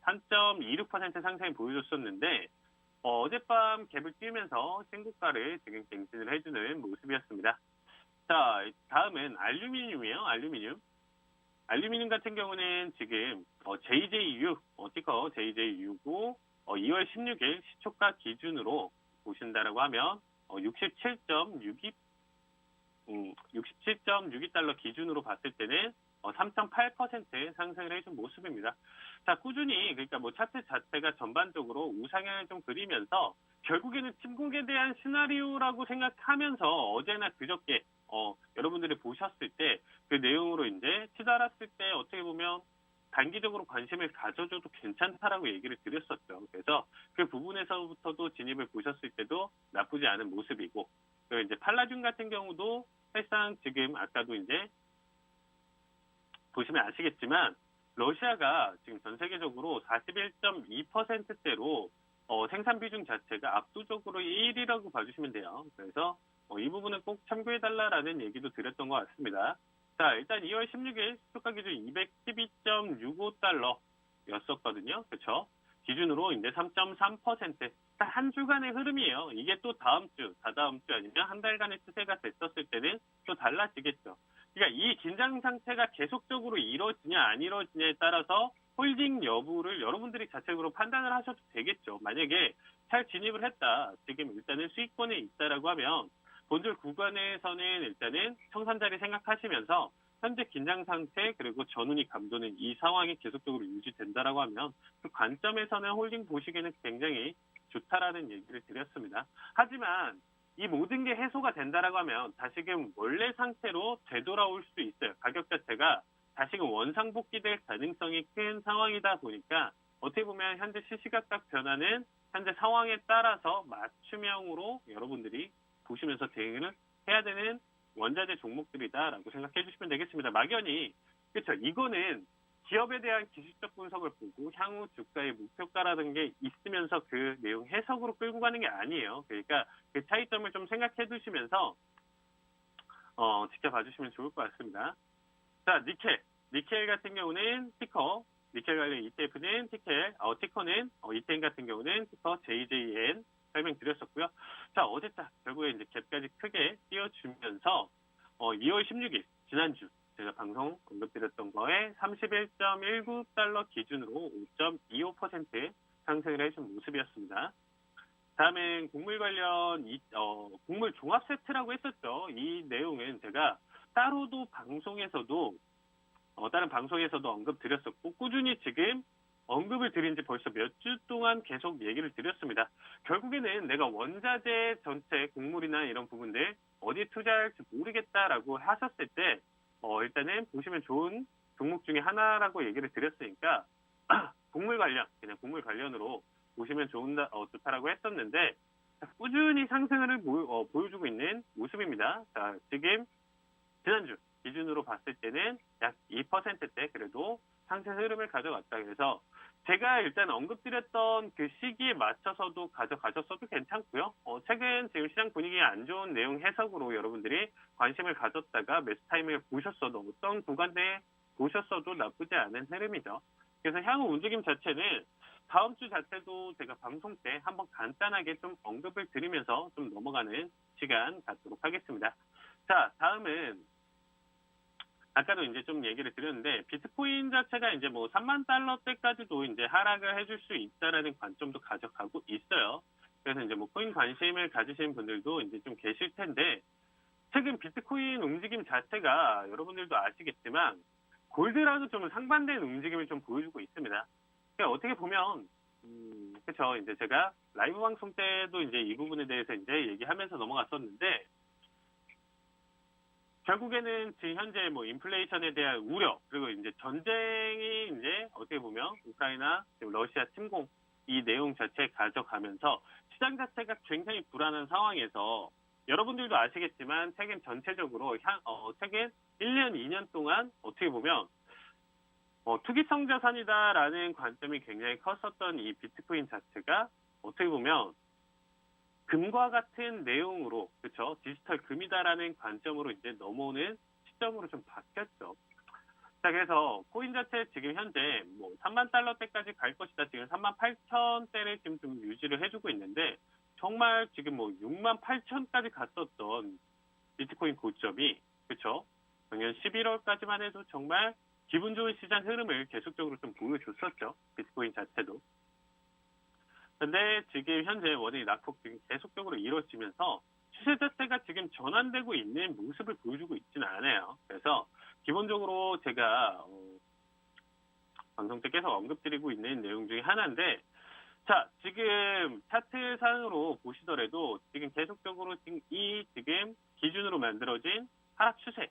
S1: 3.26% 상승을 보여줬었는데 어젯밤 갭을 띄우면서 신고가를 지금 갱신을 해주는 모습이었습니다. 자, 다음은 알루미늄이에요. 알루미늄 같은 경우는 지금 JJU, 티커 JJU고 2월 16일 시초가 기준으로 보신다라고 하면 67.62달러 기준으로 봤을 때는 3.8% 상승을 해준 모습입니다. 자, 꾸준히 그러니까 뭐 차트 자체가 전반적으로 우상향을 좀 그리면서 결국에는 침공에 대한 시나리오라고 생각하면서 어제나 그저께 여러분들이 보셨을 때 그 내용으로 이제 치달았을 때 어떻게 보면 단기적으로 관심을 가져줘도 괜찮다라고 얘기를 드렸었죠. 그래서 그 부분에서부터도 진입을 보셨을 때도 나쁘지 않은 모습이고, 그리고 이제 팔라듐 같은 경우도 사실상 지금 아까도 이제 보시면 아시겠지만 러시아가 지금 전 세계적으로 41.2%대로 생산 비중 자체가 압도적으로 1위라고 봐주시면 돼요. 그래서 이 부분은 꼭 참고해달라라는 얘기도 드렸던 것 같습니다. 자, 일단 2월 16일 시초가 기준 212.65달러였었거든요. 그렇죠? 기준으로 이제 3.3%. 한 주간의 흐름이에요. 이게 또 다음 주, 다다음 주 아니면 한 달간의 추세가 됐었을 때는 또 달라지겠죠. 그러니까 이 긴장 상태가 계속적으로 이루어지냐 안 이루어지냐에 따라서 홀딩 여부를 여러분들이 자체적으로 판단을 하셔도 되겠죠. 만약에 잘 진입을 했다. 지금 일단은 수익권에 있다라고 하면 본절 구간에서는 일단은 청산자리 생각하시면서 현재 긴장 상태 그리고 전운이 감도는 이 상황이 계속적으로 유지된다라고 하면 그 관점에서는 홀딩 보시기에는 굉장히 좋다라는 얘기를 드렸습니다. 하지만 이 모든 게 해소가 된다라고 하면 다시금 원래 상태로 되돌아올 수 있어요. 가격 자체가 다시금 원상복귀될 가능성이 큰 상황이다 보니까 어떻게 보면 현재 시시각각 변화는 현재 상황에 따라서 맞춤형으로 여러분들이 보시면서 대응을 해야 되는 원자재 종목들이다라고 생각해 주시면 되겠습니다. 막연히 그렇죠. 이거는 기업에 대한 기술적 분석을 보고 향후 주가의 목표가라는 게 있으면서 그 내용 해석으로 끌고 가는 게 아니에요. 그러니까 그 차이점을 좀 생각해 두시면서 지켜봐 주시면 좋을 것 같습니다. 자, 니켈 같은 경우는 티커, 니켈 관련 ETF는 티커는 이텐 같은 경우는 티커 JJN 설명드렸었고요. 자, 어제자 결국에 이제 갭까지 크게 띄워주면서 2월 16일 지난주 제가 방송 언급드렸던 거에 31.19달러 기준으로 5.25% 상승을 해준 모습이었습니다. 다음엔 곡물 관련 곡물 종합 세트라고 했었죠. 이 내용은 제가 따로도 방송에서도 다른 방송에서도 언급드렸었고 꾸준히 지금 언급을 드린 지 벌써 몇 주 동안 계속 얘기를 드렸습니다. 결국에는 내가 원자재 전체 곡물이나 이런 부분들 어디 투자할지 모르겠다라고 하셨을 때 일단은 보시면 좋은 종목 중에 하나라고 얘기를 드렸으니까 곡물 관련으로 보시면 좋다라고 했었는데 꾸준히 상승을 보여주고 있는 모습입니다. 자, 지금 지난주 기준으로 봤을 때는 약 2%대 그래도 상승 흐름을 가져갔다. 그래서 제가 일단 언급드렸던 그 시기에 맞춰서도 가져가셨어도 괜찮고요. 최근 지금 시장 분위기 안 좋은 내용 해석으로 여러분들이 관심을 가졌다가 매수 타이밍을 보셨어도 어떤 구간에 보셨어도 나쁘지 않은 흐름이죠. 그래서 향후 움직임 자체는 다음 주 자체도 제가 방송 때 한번 간단하게 좀 언급을 드리면서 좀 넘어가는 시간 갖도록 하겠습니다. 자, 다음은 아까도 이제 좀 얘기를 드렸는데 비트코인 자체가 이제 뭐 3만 달러대까지도 이제 하락을 해줄 수 있다라는 관점도 가져가고 있어요. 그래서 이제 뭐 코인 관심을 가지시는 분들도 이제 좀 계실 텐데 최근 비트코인 움직임 자체가 여러분들도 아시겠지만 골드랑은 좀 상반된 움직임을 좀 보여주고 있습니다. 그러니까 어떻게 보면 그렇죠. 이제 제가 라이브 방송 때도 이제 이 부분에 대해서 이제 얘기하면서 넘어갔었는데 결국에는 지금 현재 뭐 인플레이션에 대한 우려 그리고 이제 전쟁이 이제 어떻게 보면 우크라이나 지금 러시아 침공 이 내용 자체 가져가면서 시장 자체가 굉장히 불안한 상황에서 여러분들도 아시겠지만 최근 전체적으로 최근 1년, 2년 동안 어떻게 보면 투기성 자산이다라는 관점이 굉장히 컸었던 이 비트코인 자체가 어떻게 보면 금과 같은 내용으로, 그렇죠? 디지털 금이다라는 관점으로 이제 넘어오는 시점으로 좀 바뀌었죠. 자, 그래서 코인 자체 지금 현재 뭐 3만 달러대까지 갈 것이다. 지금 3만 8천대를 지금 좀 유지를 해주고 있는데 정말 지금 뭐 6만 8천까지 갔었던 비트코인 고점이, 그렇죠? 작년 11월까지만 해도 정말 기분 좋은 시장 흐름을 계속적으로 좀 보여줬었죠. 비트코인 자체도. 근데 지금 현재 원의 낙폭 지금 계속적으로 이루어지면서 추세 자체가 지금 전환되고 있는 모습을 보여주고 있지는 않아요. 그래서 기본적으로 제가 방송 때 계속 언급드리고 있는 내용 중에 하나인데, 자, 지금 차트상으로 보시더라도 지금 계속적으로 지금 기준으로 만들어진 하락 추세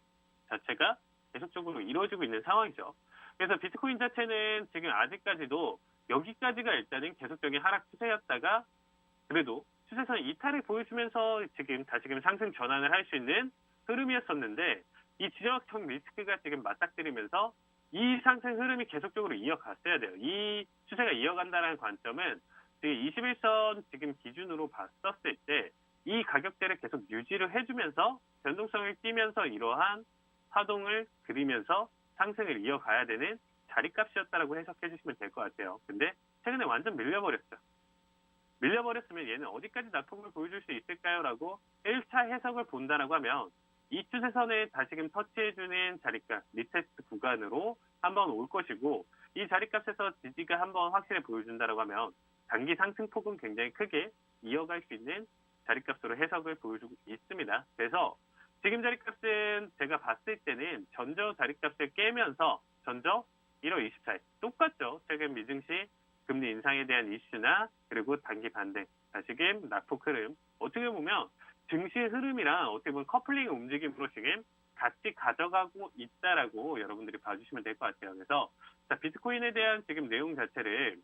S1: 자체가 계속적으로 이루어지고 있는 상황이죠. 그래서 비트코인 자체는 지금 아직까지도 여기까지가 일단은 계속적인 하락 추세였다가 그래도 추세선 이탈을 보여주면서 지금 다시금 상승 전환을 할 수 있는 흐름이었었는데 이 지정학적 리스크가 지금 맞닥뜨리면서 이 상승 흐름이 계속적으로 이어갔어야 돼요. 이 추세가 이어간다는 관점은 지금 21선 지금 기준으로 봤었을 때 이 가격대를 계속 유지를 해주면서 변동성을 띠면서 이러한 파동을 그리면서 상승을 이어가야 되는 자리값이었다라고 해석해 주시면 될 것 같아요. 근데 최근에 완전 밀려버렸죠. 밀려버렸으면 얘는 어디까지 낙폭을 보여줄 수 있을까요? 라고 1차 해석을 본다라고 하면 이 추세선을 다시금 터치해주는 자리값, 리테스트 구간으로 한번 올 것이고 이 자리값에서 지지가 한번 확실히 보여준다라고 하면 단기 상승폭은 굉장히 크게 이어갈 수 있는 자리값으로 해석을 보여주고 있습니다. 그래서 지금 자리값은 제가 봤을 때는 전저 자리값을 깨면서 전저 1월 24일 똑같죠. 최근 미증시 금리 인상에 대한 이슈나 그리고 단기 반등, 다시금 낙폭 흐름 어떻게 보면 증시 흐름이랑 어떻게 보면 커플링 움직임으로 지금 같이 가져가고 있다라고 여러분들이 봐주시면 될 것 같아요. 그래서 자, 비트코인에 대한 지금 내용 자체를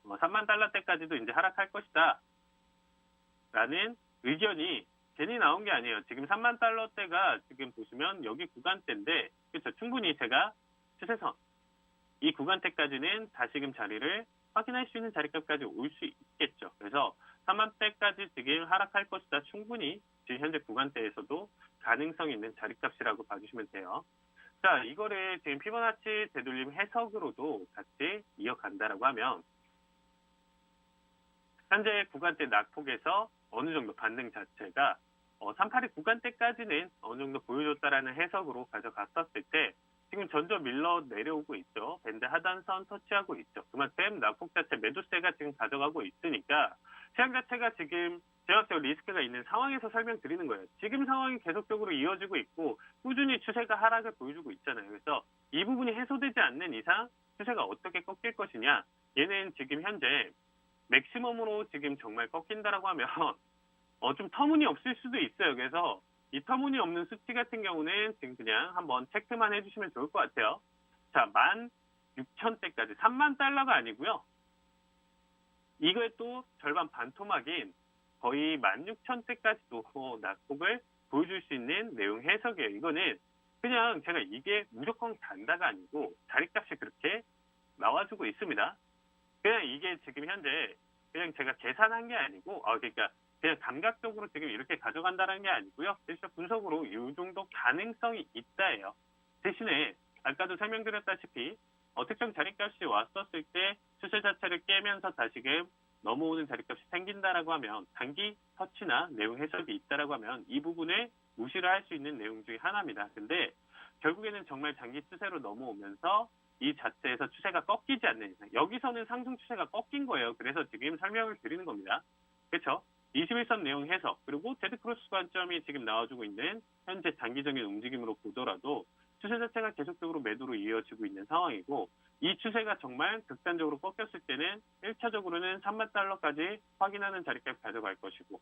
S1: 3만 달러대까지도 이제 하락할 것이다 라는 의견이 괜히 나온 게 아니에요. 지금 3만 달러대가 지금 보시면 여기 구간대인데 그렇죠. 충분히 제가 추세선 이 구간대까지는 다시금 자리를 확인할 수 있는 자리값까지 올 수 있겠죠. 그래서 3만대까지 지금 하락할 것이다. 충분히 지금 현재 구간대에서도 가능성 있는 자리값이라고 봐주시면 돼요. 자, 이거를 지금 피보나치 되돌림 해석으로도 같이 이어간다라고 하면 현재 구간대 낙폭에서 어느 정도 반등 자체가 382 구간대까지는 어느 정도 보여줬다라는 해석으로 가져갔었을 때 지금 전저 밀러 내려오고 있죠. 밴드 하단선 터치하고 있죠. 그만큼 낙폭 자체 매도세가 지금 가져가고 있으니까 시장 자체가 지금 제약적 리스크가 있는 상황에서 설명드리는 거예요. 지금 상황이 계속적으로 이어지고 있고 꾸준히 추세가 하락을 보여주고 있잖아요. 그래서 이 부분이 해소되지 않는 이상 추세가 어떻게 꺾일 것이냐. 얘는 지금 현재 맥시멈으로 지금 정말 꺾인다라고 하면 좀 터무니없을 수도 있어요. 그래서 이 터무니없는 수치 같은 경우는 지금 그냥 한번 체크만 해주시면 좋을 것 같아요. 자, 16,000대까지 3만 달러가 아니고요. 이거에 또 절반 반토막인 거의 16,000대까지도 낙폭을 보여줄 수 있는 내용 해석이에요. 이거는 그냥 제가 이게 무조건 간다가 아니고 자리값이 그렇게 나와주고 있습니다. 그냥 이게 지금 현재 그냥 제가 계산한 게 아니고, 그러니까 그냥 감각적으로 지금 이렇게 가져간다는 게 아니고요. 실제 분석으로 이 정도 가능성이 있다예요. 대신에 아까도 설명드렸다시피 특정 자리값이 왔었을 때 추세 자체를 깨면서 다시금 넘어오는 자리값이 생긴다라고 하면, 단기 터치나 내용 해석이 있다라고 하면 이 부분을 무시를 할 수 있는 내용 중에 하나입니다. 근데 결국에는 정말 장기 추세로 넘어오면서 이 자체에서 추세가 꺾이지 않는 이상, 여기서는 상승 추세가 꺾인 거예요. 그래서 지금 설명을 드리는 겁니다. 그렇죠? 21선 내용 해석, 그리고 데드크로스 관점이 지금 나와주고 있는 현재 단기적인 움직임으로 보더라도 추세 자체가 계속적으로 매도로 이어지고 있는 상황이고, 이 추세가 정말 극단적으로 꺾였을 때는 1차적으로는 3만 달러까지 확인하는 자리까지 가져갈 것이고,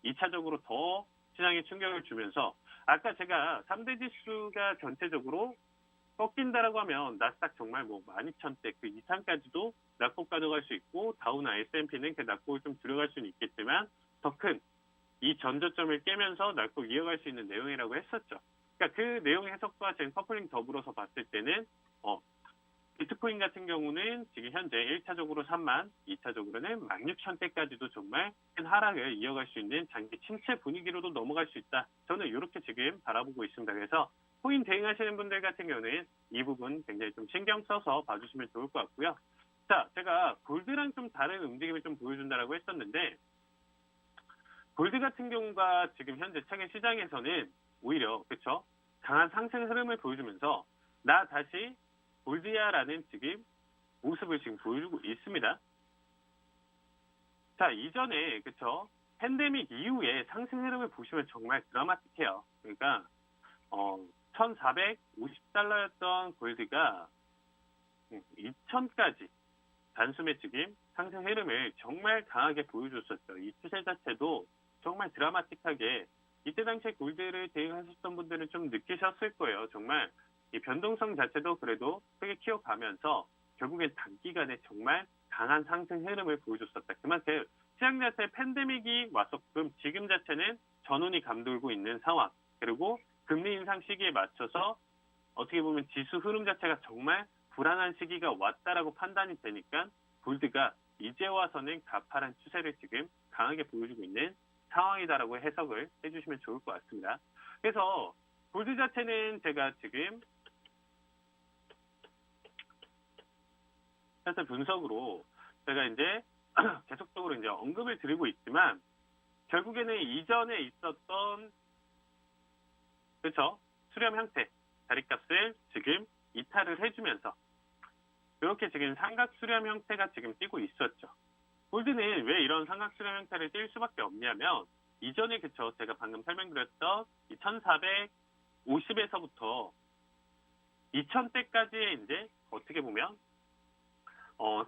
S1: 2차적으로 더 시장에 충격을 주면서, 아까 제가 3대 지수가 전체적으로 꺾인다라고 하면 나스닥 정말 뭐 12,000대 그 이상까지도 낙폭 가져갈 수 있고, 다우나 S&P는 그 낙폭을 좀 줄여갈 수는 있겠지만 더 큰 이 전저점을 깨면서 낙폭 이어갈 수 있는 내용이라고 했었죠. 그러니까 그 내용 해석과 지금 커플링 더불어서 봤을 때는 비트코인 같은 경우는 지금 현재 1차적으로 3만, 2차적으로는 16,000대까지도 정말 큰 하락을 이어갈 수 있는 장기 침체 분위기로도 넘어갈 수 있다. 저는 이렇게 지금 바라보고 있습니다. 그래서 코인 대응하시는 분들 같은 경우는 이 부분 굉장히 좀 신경 써서 봐주시면 좋을 것 같고요. 자, 제가 골드랑 좀 다른 움직임을 좀 보여준다라고 했었는데, 골드 같은 경우가 지금 현재 최근 시장에서는 오히려 그렇죠, 강한 상승 흐름을 보여주면서 나 다시 골드야라는 지금 모습을 지금 보여주고 있습니다. 자, 이전에 그렇죠, 팬데믹 이후에 상승 흐름을 보시면 정말 드라마틱해요. 그러니까 1,450달러였던 골드가 2,000까지 단숨에 지금 상승 흐름을 정말 강하게 보여줬었죠. 이 추세 자체도 정말 드라마틱하게, 이때 당시에 골드를 대응하셨던 분들은 좀 느끼셨을 거예요. 정말 이 변동성 자체도 그래도 크게 키워가면서 결국엔 단기간에 정말 강한 상승 흐름을 보여줬었다. 그만큼 시장 자체 팬데믹이 왔었고, 지금 자체는 전운이 감돌고 있는 상황, 그리고 금리 인상 시기에 맞춰서 어떻게 보면 지수 흐름 자체가 정말 불안한 시기가 왔다라고 판단이 되니까 골드가 이제 와서는 가파른 추세를 지금 강하게 보여주고 있는 상황이다라고 해석을 해주시면 좋을 것 같습니다. 그래서 골드 자체는 제가 지금 사실 분석으로 제가 이제 계속적으로 이제 언급을 드리고 있지만, 결국에는 이전에 있었던 그렇죠, 수렴 형태 자리값을 지금 이탈을 해주면서 이렇게 지금 삼각 수렴 형태가 지금 띄고 있었죠. 골드는 왜 이런 삼각 수렴 형태를 띌 수밖에 없냐면, 이전에 그쵸, 제가 방금 설명드렸던 1,450에서부터 2,000대까지의 이제 어떻게 보면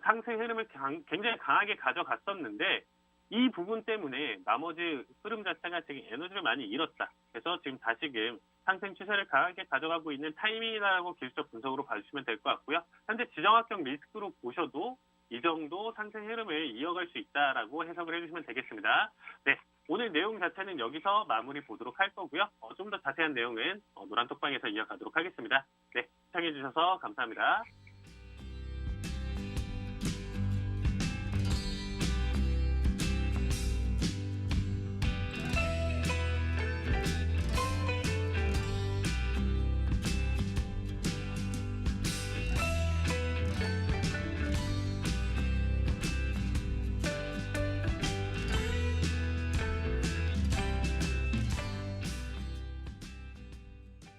S1: 상승 흐름을 굉장히 강하게 가져갔었는데, 이 부분 때문에 나머지 흐름 자체가 지금 에너지를 많이 잃었다. 그래서 지금 다시금 상승 추세를 강하게 가져가고 있는 타이밍이라고 기술적 분석으로 봐주시면 될 것 같고요. 현재 지정학적 리스크로 보셔도 이 정도 상승 흐름을 이어갈 수 있다라고 해석을 해주시면 되겠습니다. 네, 오늘 내용 자체는 여기서 마무리 보도록 할 거고요. 좀 더 자세한 내용은 노란톡방에서 이어가도록 하겠습니다. 네, 시청해주셔서 감사합니다.